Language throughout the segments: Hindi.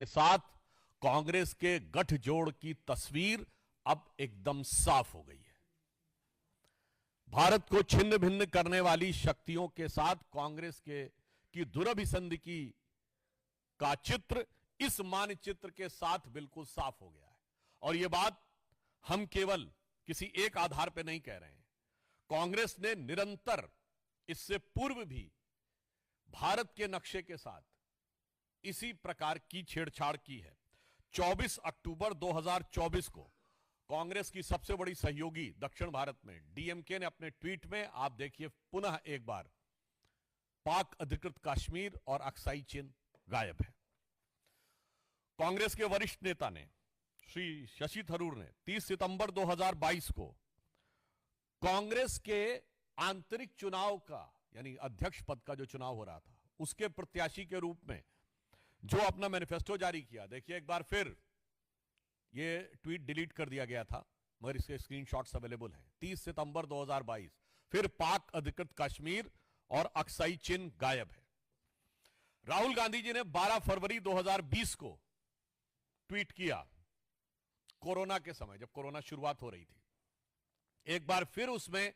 के साथ कांग्रेस के गठजोड़ की तस्वीर अब एकदम साफ हो गई है। भारत को छिन्न भिन्न करने वाली शक्तियों के साथ कांग्रेस के की दुरभिसंधि की का चित्र इस मानचित्र के साथ बिल्कुल साफ हो गया है। और यह बात हम केवल किसी एक आधार पर नहीं कह रहे हैं। कांग्रेस ने निरंतर इससे पूर्व भी भारत के नक्शे के साथ इसी प्रकार की छेड़छाड़ की है। 24 अक्टूबर 2024 को कांग्रेस की सबसे बड़ी सहयोगी दक्षिण भारत में डीएमके ने अपने ट्वीट में, आप देखिए पुनः एक बार, पाक अधिकृत कश्मीर और अक्साई चिन्ह गायब है। कांग्रेस के वरिष्ठ नेता ने, श्री शशि थरूर ने 30 सितंबर 2022 को कांग्रेस के आंतरिक चुनाव का, यानी अध्यक्ष पद का जो चुनाव हो रहा था, उसके प्रत्याशी के रूप में जो अपना मैनिफेस्टो जारी किया। देखिए एक बार फिर ये ट्वीट डिलीट कर दिया गया था, मगर इसके स्क्रीनशॉट्स अवेलेबल हैं। 30 सितंबर 2022, फिर पाक अधिकृत कश्मीर और अक्साई चिन्ह गायब है। राहुल गांधी जी ने 12 फरवरी 2020 को ट्वीट किया, कोरोना के समय, जब कोरोना शुरुआत हो रही थी। एक बार फिर उसमें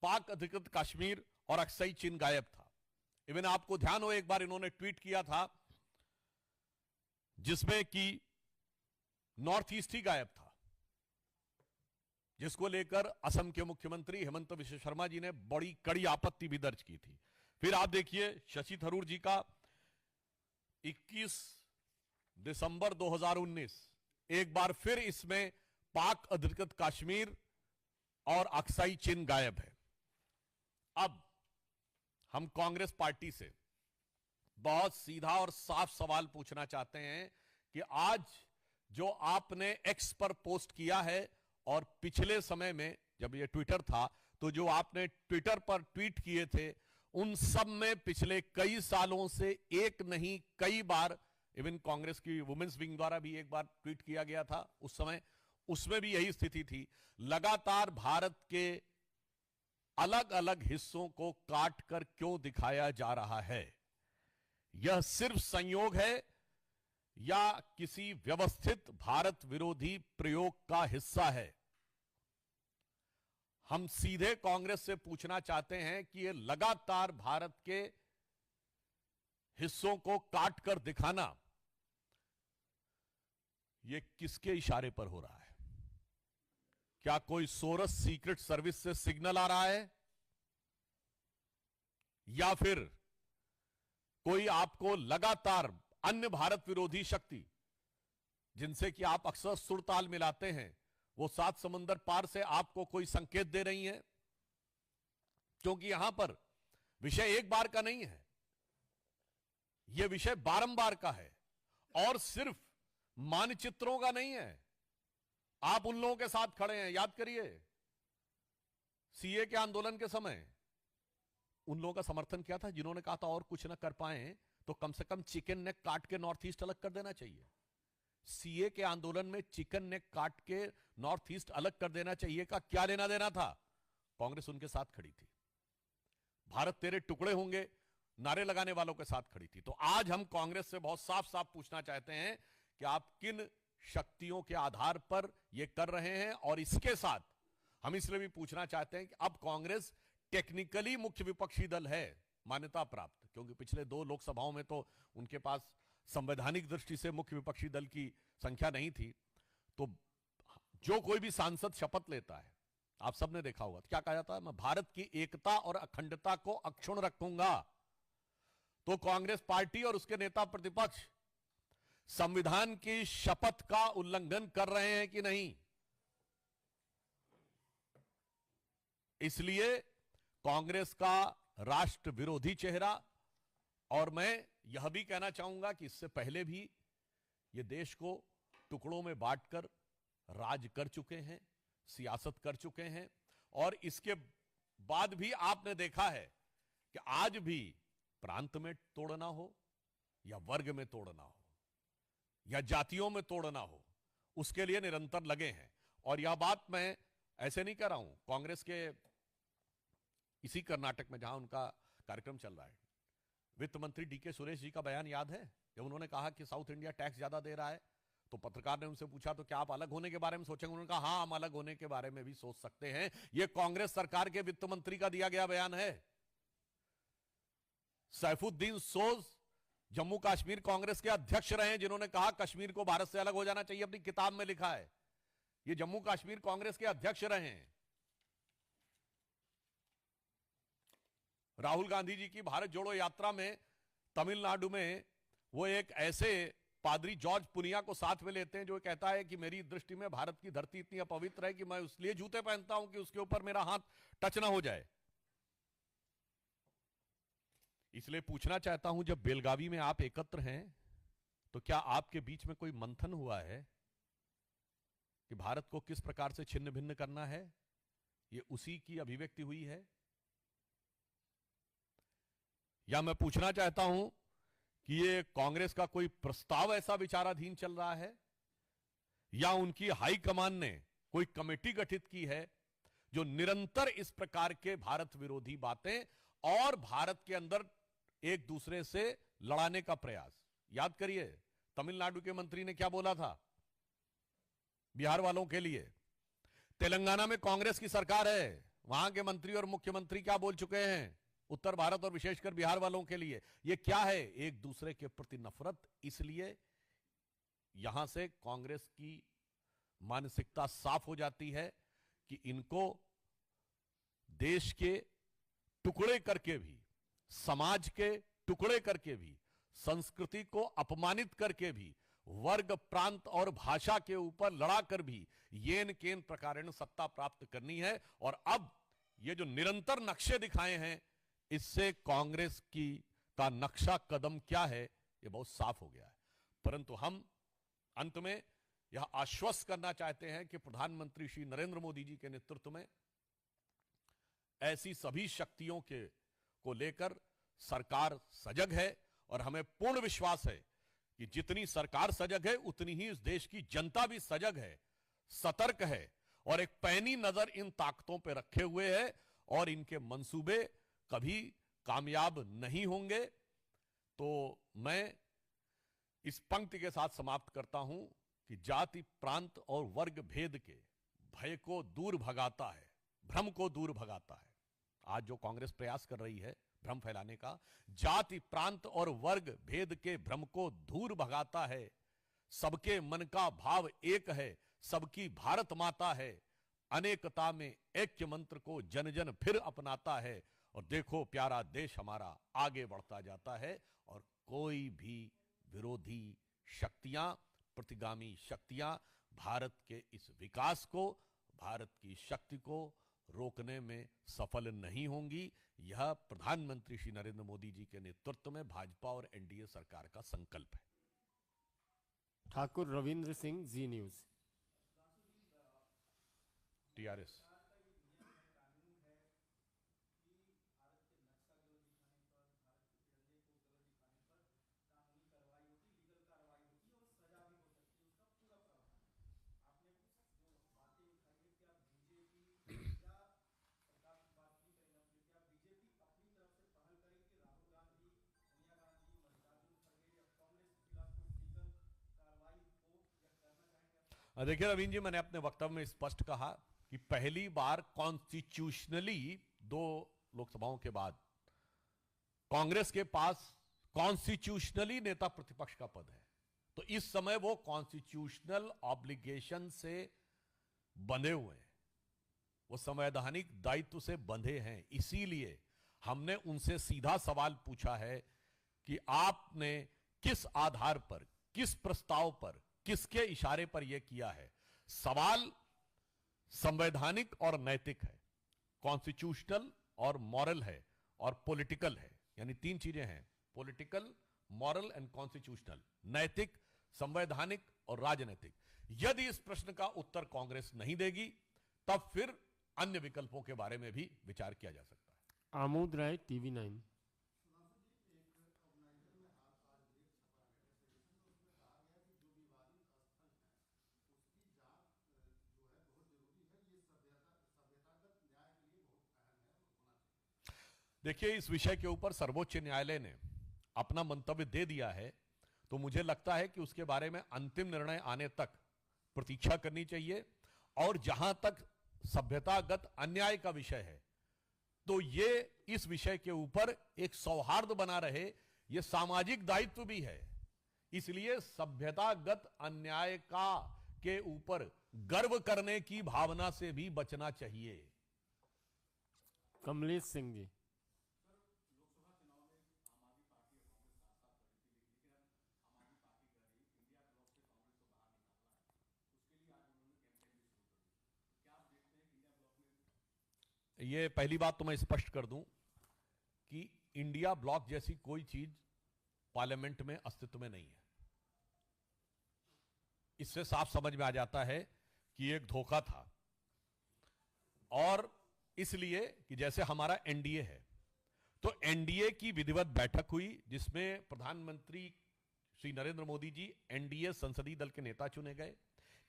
पाक अधिकृत कश्मीर और अक्साई चिन्ह गायब था। इवन आपको ध्यान हो, एक बार इन्होंने ट्वीट किया था जिसमें कि नॉर्थ ईस्ट ही गायब था, जिसको लेकर असम के मुख्यमंत्री हेमंत बिश्व शर्मा जी ने बड़ी कड़ी आपत्ति भी दर्ज की थी। फिर आप देखिए शशि थरूर जी का 21 दिसंबर 2019, एक बार फिर इसमें पाक अधिकृत कश्मीर और अक्साई चिन्ह गायब है। अब हम कांग्रेस पार्टी से बहुत सीधा और साफ सवाल पूछना चाहते हैं कि आज जो आपने एक्स पर पोस्ट किया है और पिछले समय में जब ये ट्विटर था तो जो आपने ट्विटर पर ट्वीट किए थे, उन सब में पिछले कई सालों से एक नहीं कई बार, इवन कांग्रेस की वुमेन्स विंग द्वारा भी एक बार ट्वीट किया गया था उस समय, उसमें भी यही स्थिति थी। लगातार भारत के अलग अलग हिस्सों को काट कर क्यों दिखाया जा रहा है? यह सिर्फ संयोग है या किसी व्यवस्थित भारत विरोधी प्रयोग का हिस्सा है? हम सीधे कांग्रेस से पूछना चाहते हैं कि यह लगातार भारत के हिस्सों को काट कर दिखाना, यह किसके इशारे पर हो रहा है? क्या कोई सोरस सीक्रेट सर्विस से सिग्नल आ रहा है, या फिर कोई आपको लगातार अन्य भारत विरोधी शक्ति जिनसे कि आप अक्सर सुरताल मिलाते हैं, वो 7 समुंदर पार से आपको कोई संकेत दे रही हैं? क्योंकि यहां पर विषय एक बार का नहीं है, यह विषय बारंबार का है और सिर्फ मानचित्रों का नहीं है। आप उन लोगों के साथ खड़े हैं, याद करिए सीए के आंदोलन के समय उन लोगों का समर्थन किया था जिन्होंने कहा था और कुछ ना कर पाए तो कम से कम चिकन नेक काट के नॉर्थ ईस्ट अलग कर देना चाहिए। सीए के आंदोलन में चिकन नेक काट के नॉर्थ ईस्ट अलग कर देना चाहिए का क्या लेना देना था? कांग्रेस उनके साथ खड़ी थी। भारत तेरे टुकड़े होंगे नारे लगाने वालों के साथ खड़ी थी। तो आज हम कांग्रेस से बहुत साफ साफ पूछना चाहते हैं कि आप किन शक्तियों के आधार पर यह कर रहे हैं। और इसके साथ हम इसलिए भी पूछना चाहते हैं कि अब कांग्रेस टेक्निकली मुख्य विपक्षी दल है, मान्यता प्राप्त, क्योंकि पिछले 2 लोकसभाओं में तो उनके पास संवैधानिक दृष्टि से मुख्य विपक्षी दल की संख्या नहीं थी। तो जो कोई भी सांसद शपथ लेता है, आप सबने देखा होगा, तो क्या कहा जाता है? मैं भारत की एकता और अखंडता को अक्षुण्ण रखूंगा। तो कांग्रेस पार्टी और उसके नेता प्रतिपक्ष संविधान की शपथ का उल्लंघन कर रहे हैं कि नहीं? इसलिए कांग्रेस का राष्ट्र विरोधी चेहरा, और मैं यह भी कहना चाहूंगा कि इससे पहले भी ये देश को टुकड़ों में बांटकर राज कर चुके हैं, सियासत कर चुके हैं, और इसके बाद भी आपने देखा है कि आज भी प्रांत में तोड़ना हो या वर्ग में तोड़ना हो या जातियों में तोड़ना हो, उसके लिए निरंतर लगे हैं। और यह बात मैं ऐसे नहीं कह रहा हूं, कांग्रेस के इसी कर्नाटक में जहां उनका कार्यक्रम चल रहा है, वित्त मंत्री डीके सुरेश जी का बयान याद है? जब उन्होंने कहा कि साउथ इंडिया टैक्स ज्यादा दे रहा है, तो पत्रकार ने उनसे पूछा तो क्या आप अलग होने के बारे में सोचेंगे? उन्होंने कहा हां, हम अलग होने के बारे में भी सोच सकते हैं। यह कांग्रेस सरकार के वित्त मंत्री का दिया गया बयान है। सैफुद्दीन सोज जम्मू कश्मीर कांग्रेस के अध्यक्ष रहे, जिन्होंने कहा कश्मीर को भारत से अलग हो जाना चाहिए, अपनी किताब में लिखा है। ये जम्मू कश्मीर कांग्रेस के अध्यक्ष रहे हैं। राहुल गांधी जी की भारत जोड़ो यात्रा में तमिलनाडु में वो एक ऐसे पादरी जॉर्ज पुनिया को साथ में लेते हैं जो कहता है कि मेरी दृष्टि में भारत की धरती इतनी अपवित्र है कि मैं इसलिए जूते पहनता हूं कि उसके ऊपर मेरा हाथ टच ना हो जाए। इसलिए पूछना चाहता हूं, जब बेलगावी में आप एकत्र हैं तो क्या आपके बीच में कोई मंथन हुआ है कि भारत को किस प्रकार से छिन्न भिन्न करना है? यह उसी की अभिव्यक्ति हुई है? या मैं पूछना चाहता हूं कि ये कांग्रेस का कोई प्रस्ताव ऐसा विचाराधीन चल रहा है, या उनकी हाईकमान ने कोई कमेटी गठित की है जो निरंतर इस प्रकार के भारत विरोधी बातें और भारत के अंदर एक दूसरे से लड़ाने का प्रयास? याद करिए तमिलनाडु के मंत्री ने क्या बोला था बिहार वालों के लिए। तेलंगाना में कांग्रेस की सरकार है, वहां के मंत्री और मुख्यमंत्री क्या बोल चुके हैं उत्तर भारत और विशेषकर बिहार वालों के लिए? यह क्या है? एक दूसरे के प्रति नफरत। इसलिए यहां से कांग्रेस की मानसिकता साफ हो जाती है कि इनको देश के टुकड़े करके भी, समाज के टुकड़े करके भी, संस्कृति को अपमानित करके भी, वर्ग प्रांत और भाषा के ऊपर लड़ाकर भी येन केन प्रकारेण सत्ता प्राप्त करनी है। और अब ये जो निरंतर नक्शे दिखाए हैं, इससे कांग्रेस की का नक्शा कदम क्या है ये बहुत साफ हो गया है। परंतु हम अंत में यह आश्वस्त करना चाहते हैं कि प्रधानमंत्री श्री नरेंद्र मोदी जी के नेतृत्व में ऐसी सभी शक्तियों को लेकर सरकार सजग है, और हमें पूर्ण विश्वास है कि जितनी सरकार सजग है उतनी ही इस देश की जनता भी सजग है, सतर्क है, और एक पैनी नजर इन ताकतों पर रखे हुए है, और इनके मंसूबे कभी कामयाब नहीं होंगे। तो मैं इस पंक्ति के साथ समाप्त करता हूं कि जाति प्रांत और वर्ग भेद के भय को दूर भगाता है, भ्रम को दूर भगाता है। आज जो कांग्रेस प्रयास कर रही है भ्रम फैलाने का, जाति प्रांत और वर्ग भेद के भ्रम को दूर भगाता है। सबके मन का भाव एक है, सबकी भारत माता है, अनेकता में ऐक्य मंत्र को जन जन फिर अपनाता है। और देखो प्यारा देश हमारा आगे बढ़ता जाता है, और कोई भी विरोधी शक्तियां, प्रतिगामी शक्तियां भारत के इस विकास को, भारत की शक्ति को रोकने में सफल नहीं होंगी। यह प्रधानमंत्री श्री नरेंद्र मोदी जी के नेतृत्व में भाजपा और एनडीए सरकार का संकल्प है। ठाकुर रविंद्र सिंह, जी न्यूज। टीआरएस। देखिए रवीन जी, मैंने अपने वक्तव्य में स्पष्ट कहा कि पहली बार कॉन्स्टिट्यूशनली 2 लोकसभाओं के बाद कांग्रेस के पास कॉन्स्टिट्यूशनली नेता प्रतिपक्ष का पद है। तो इस समय वो कॉन्स्टिट्यूशनल ऑब्लिगेशन से बंधे हुए हैं, वो संवैधानिक दायित्व से बंधे हैं। इसीलिए हमने उनसे सीधा सवाल पूछा है कि आपने किस आधार पर, किस प्रस्ताव पर, किसके इशारे पर यह किया है। सवाल संवैधानिक और नैतिक है, कॉन्स्टिट्यूशनल और मॉरल है, और पॉलिटिकल है। यानी 3 चीजें हैं, पॉलिटिकल, मॉरल एंड कॉन्स्टिट्यूशनल, नैतिक, संवैधानिक और राजनीतिक। यदि इस प्रश्न का उत्तर कांग्रेस नहीं देगी, तब फिर अन्य विकल्पों के बारे में भी विचार किया जा सकता है। आमोद राय, टीवी 9। देखिए, इस विषय के ऊपर सर्वोच्च न्यायालय ने अपना मंतव्य दे दिया है। तो मुझे लगता है कि उसके बारे में अंतिम निर्णय आने तक प्रतीक्षा करनी चाहिए। और जहां तक सभ्यतागत अन्याय का विषय है, तो ये इस विषय के ऊपर एक सौहार्द बना रहे, ये सामाजिक दायित्व भी है। इसलिए सभ्यतागत अन्याय का के ऊपर गर्व करने की भावना से भी बचना चाहिए। कमलेश सिंह जी। ये पहली बात तो मैं स्पष्ट कर दूं कि इंडिया ब्लॉक जैसी कोई चीज पार्लियामेंट में अस्तित्व में नहीं है। इससे साफ समझ में आ जाता है कि एक धोखा था। और इसलिए कि जैसे हमारा एनडीए है, तो एनडीए की विधिवत बैठक हुई जिसमें प्रधानमंत्री श्री नरेंद्र मोदी जी एनडीए संसदीय दल के नेता चुने गए।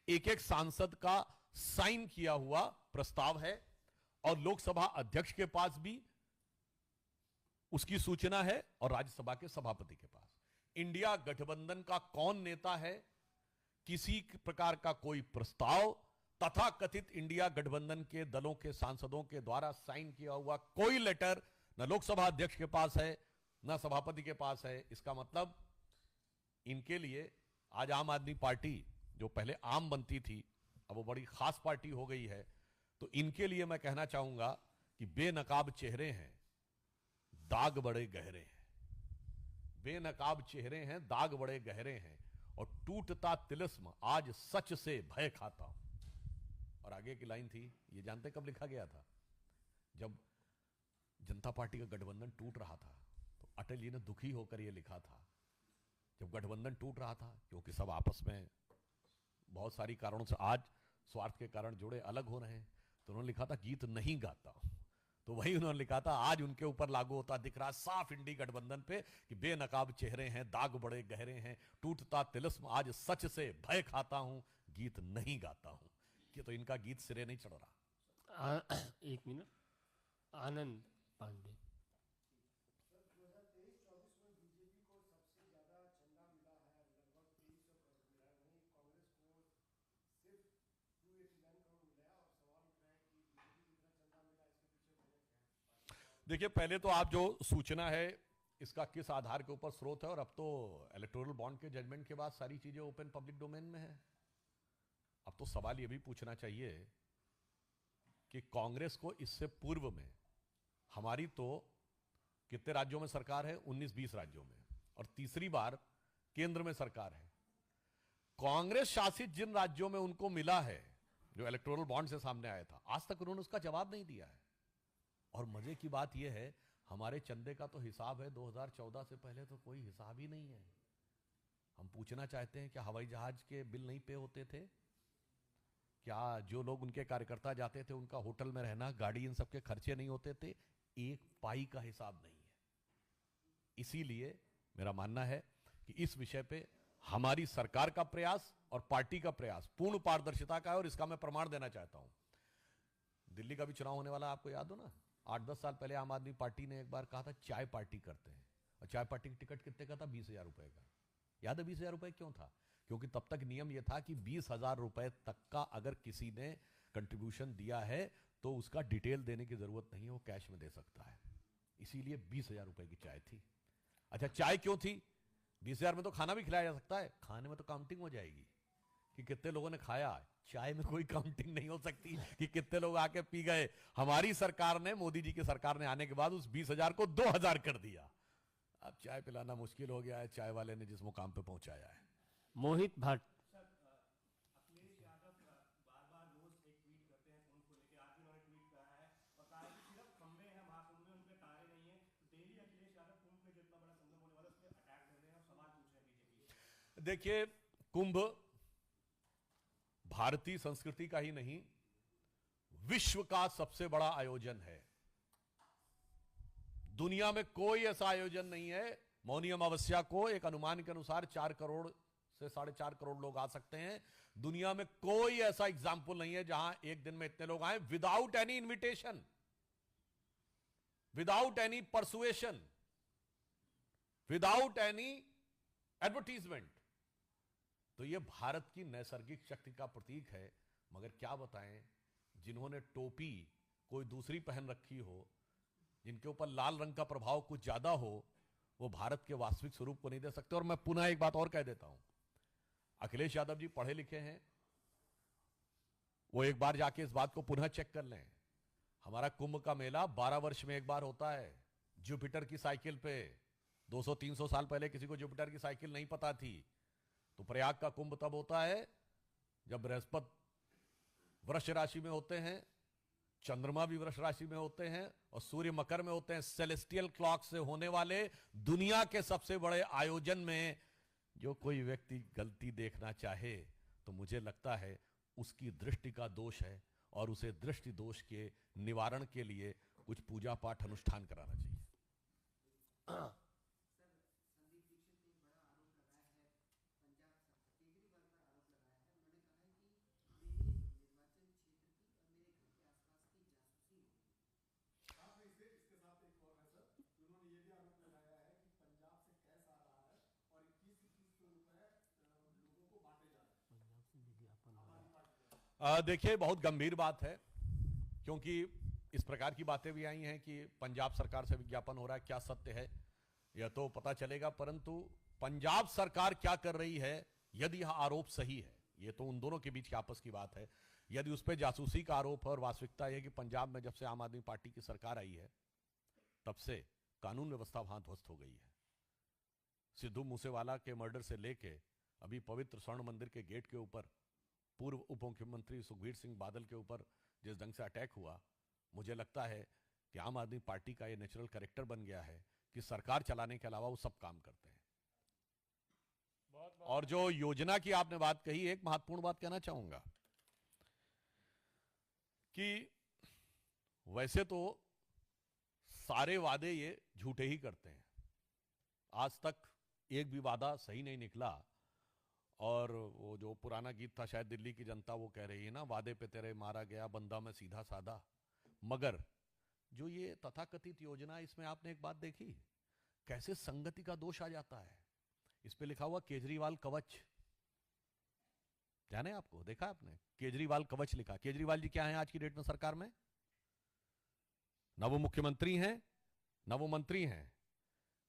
एक एक सांसद का साइन किया हुआ प्रस्ताव है और लोकसभा अध्यक्ष के पास भी उसकी सूचना है और राज्यसभा के सभापति के पास। इंडिया गठबंधन का कौन नेता है, किसी प्रकार का कोई प्रस्ताव तथा कथित इंडिया गठबंधन के दलों के सांसदों के द्वारा साइन किया हुआ कोई लेटर न लोकसभा अध्यक्ष के पास है न सभापति के पास है। इसका मतलब इनके लिए आज आम आदमी पार्टी, जो पहले आम बनती थी, अब वो बड़ी खास पार्टी हो गई है। तो इनके लिए मैं कहना चाहूंगा कि बेनकाब चेहरे हैं, दाग बड़े गहरे हैं। बेनकाब चेहरे हैं, दाग बड़े गहरे हैं, और टूटता तिलिस्म आज सच से भय खाता हूं। और आगे की लाइन थी, ये जानते कब लिखा गया था? जब जनता पार्टी का गठबंधन टूट रहा था, तो अटल जी ने दुखी होकर यह लिखा था। जब गठबंधन टूट रहा था, क्योंकि सब आपस में बहुत सारी कारणों से आज स्वार्थ के कारण जुड़े अलग हो रहे हैं, तो उन्होंने लिखा था गीत नहीं गाता। तो वही उन्होंने लिखा था, आज उनके ऊपर लागू होता दिख रहा साफ इंडी गठबंधन पे कि बेनकाब चेहरे हैं, दाग बड़े गहरे हैं, टूटता तिलिस्म आज सच से भय खाता हूं, गीत नहीं गाता हूं। कि तो इनका गीत सिरे नहीं चढ़ रहा। एक मिनट, आनंद पांडे। देखिए, पहले तो आप जो सूचना है इसका किस आधार के ऊपर स्रोत है, और अब तो इलेक्टोरल बॉन्ड के जजमेंट के बाद सारी चीजें ओपन पब्लिक डोमेन में है। अब तो सवाल यह भी पूछना चाहिए कि कांग्रेस को इससे पूर्व में, हमारी तो कितने राज्यों में सरकार है? 19-20 राज्यों में, और तीसरी बार केंद्र में सरकार है। कांग्रेस शासित जिन राज्यों में उनको मिला है, जो इलेक्टोरल बॉन्ड से सामने आया था, आज तक उन्होंने उसका जवाब नहीं दिया है। और मजे की बात यह है, हमारे चंदे का तो हिसाब है 2014 से पहले तो कोई हिसाब ही नहीं है। हम पूछना चाहते हैं, क्या हवाई जहाज के बिल नहीं पे होते थे? क्या जो लोग उनके कार्यकर्ता जाते थे उनका होटल में रहना, गाड़ी, इन सबके खर्चे नहीं होते थे? एक पाई का हिसाब नहीं है। इसीलिए मेरा मानना है कि इस विषय पे हमारी सरकार का प्रयास और पार्टी का प्रयास पूर्ण पारदर्शिता का है, और इसका मैं प्रमाण देना चाहता हूं। दिल्ली का भी चुनाव होने वाला, आपको याद हो ना, 8-10 साल पहले आम आदमी पार्टी ने एक बार कहा था चाय पार्टी करते हैं, और चाय पार्टी की टिकट कितने का था? 20,000 रुपए का। याद है 20,000 रुपए क्यों था? क्योंकि तब तक नियम यह था कि 20,000 रुपए तक का अगर किसी ने कंट्रीब्यूशन दिया है तो उसका डिटेल देने की जरूरत नहीं है, वो कैश में दे सकता है। इसीलिए 20,000 रुपए की चाय थी। अच्छा, चाय क्यों थी? 20,000 में तो खाना भी खिलाया जा सकता है, खाने में तो काउंटिंग हो जाएगी कि कितने लोगों ने खाया। चाय में कोई काउंटिंग नहीं हो सकती कि कितने लोग आके पी गए। हमारी सरकार ने, मोदी जी की सरकार ने आने के बाद उस 20,000 को 2,000 कर दिया। अब चाय पिलाना मुश्किल हो गया है, चाय वाले ने जिस मुकाम पे पहुंचाया है। मोहित भट्ट। देखिए, कुंभ भारतीय संस्कृति का ही नहीं, विश्व का सबसे बड़ा आयोजन है। दुनिया में कोई ऐसा आयोजन नहीं है। मौनी अमावस्या को एक अनुमान के अनुसार 4 करोड़ से 4.5 करोड़ लोग आ सकते हैं। दुनिया में कोई ऐसा एग्जाम्पल नहीं है जहां एक दिन में इतने लोग आए without any invitation, without any persuasion, without any advertisement. तो ये भारत की नैसर्गिक शक्ति का प्रतीक है। मगर क्या बताएं, जिन्होंने टोपी कोई दूसरी पहन रखी हो, जिनके ऊपर लाल रंग का प्रभाव कुछ ज्यादा हो, वो भारत के वास्तविक स्वरूप को नहीं दे सकते। और मैं पुनः एक बात और कह देता हूं, अखिलेश यादव जी पढ़े लिखे हैं, वो एक बार जाके इस बात को पुनः चेक कर लें। हमारा कुंभ का मेला 12 वर्ष में एक बार होता है, जुपिटर की साइकिल पे। 200-300 साल पहले किसी को जुपिटर की साइकिल नहीं पता थी। तो प्रयाग का कुंभ तब होता है जब बृहस्पति वृष राशि में होते हैं, चंद्रमा भी वृष राशि में होते हैं और सूर्य मकर में होते हैं। सेलेस्टियल क्लॉक से होने वाले दुनिया के सबसे बड़े आयोजन में जो कोई व्यक्ति गलती देखना चाहे तो मुझे लगता है उसकी दृष्टि का दोष है, और उसे दृष्टि दोष के निवारण के लिए कुछ पूजा पाठ अनुष्ठान कराना चाहिए। देखिए, बहुत गंभीर बात है, क्योंकि इस प्रकार की बातें भी आई हैं कि पंजाब सरकार से विज्ञापन हो रहा है। क्या सत्य है यह तो पता चलेगा, परंतु पंजाब सरकार क्या कर रही है, यदि यह आरोप सही है, ये तो उन दोनों के बीच की आपस की बात है। यदि उस पर जासूसी का आरोप है और वास्तविकता यह है कि पंजाब में जब से आम आदमी पार्टी की सरकार आई है तब से कानून व्यवस्था वहां ध्वस्त हो गई है। सिद्धू मूसेवाला के मर्डर से लेके अभी पवित्र स्वर्ण मंदिर के गेट के ऊपर पूर्व उप मुख्यमंत्री सुखबीर सिंह बादल के ऊपर जिस ढंग से अटैक हुआ, मुझे लगता है कि आम आदमी पार्टी का ये नेचुरल कैरेक्टर बन गया है कि सरकार चलाने के अलावा वो सब काम करते हैं। और जो योजना की आपने बात कही, एक महत्वपूर्ण बात कहना चाहूंगा कि वैसे तो सारे वादे ये झूठे ही करते हैं। आज तक एक भी वादा सही नहीं निकला। और वो जो पुराना गीत था, शायद दिल्ली की जनता वो कह रही है ना, वादे पे तेरे मारा गया बंदा मैं सीधा साधा। मगर जो ये तथाकथित योजना, इसमें आपने एक बात देखी कैसे संगति का दोष आ जाता है। इस पे लिखा हुआ केजरीवाल कवच, जाने आपको, देखा आपने केजरीवाल कवच लिखा। केजरीवाल जी क्या है आज की डेट में सरकार में? न वो मुख्यमंत्री हैं, न वो मंत्री हैं,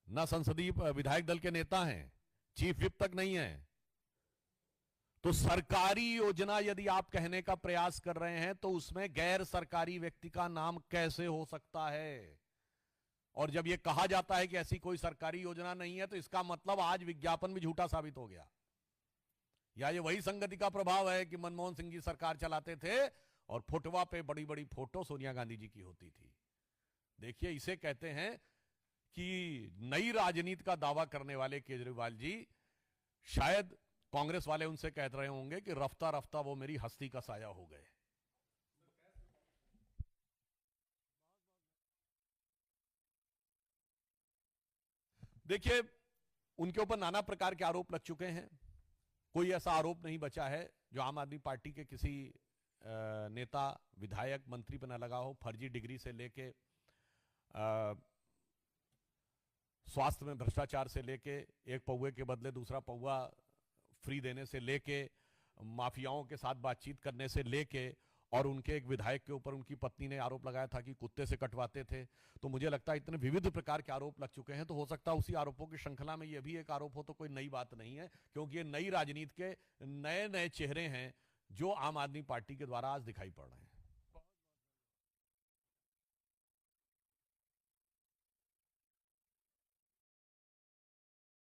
न संसदीय विधायक दल के नेता हैं, चीफ विप तक नहीं है। तो सरकारी योजना यदि आप कहने का प्रयास कर रहे हैं तो उसमें गैर सरकारी व्यक्ति का नाम कैसे हो सकता है? और जब यह कहा जाता है कि ऐसी कोई सरकारी योजना नहीं है तो इसका मतलब आज विज्ञापन भी झूठा साबित हो गया। या ये वही संगति का प्रभाव है कि मनमोहन सिंह जी सरकार चलाते थे और फोटोवा पे बड़ी बड़ी फोटो सोनिया गांधी जी की होती थी। देखिए, इसे कहते हैं कि नई राजनीति का दावा करने वाले केजरीवाल जी, शायद कांग्रेस वाले उनसे कह रहे होंगे कि रफ्ता रफ्ता वो मेरी हस्ती का साया हो गए। देखिए, उनके ऊपर नाना प्रकार के आरोप लग चुके हैं। कोई ऐसा आरोप नहीं बचा है जो आम आदमी पार्टी के किसी नेता, विधायक, मंत्री पर न लगा हो। फर्जी डिग्री से लेके स्वास्थ्य में भ्रष्टाचार से लेके एक पौवे के बदले दूसरा पौवा फ्री देने से लेके, माफियाओं के साथ बातचीत करने से लेके, और उनके एक विधायक के ऊपर उनकी पत्नी ने आरोप लगाया था कि कुत्ते से कटवाते थे। तो मुझे लगता है इतने विविध प्रकार के आरोप लग चुके हैं, तो हो सकता है उसी आरोपों की श्रृंखला में ये भी एक आरोप हो, तो कोई नई बात नहीं है, क्योंकि ये नई राजनीति के नए नए चेहरे हैं जो आम आदमी पार्टी के द्वारा आज दिखाई पड़ रहे हैं।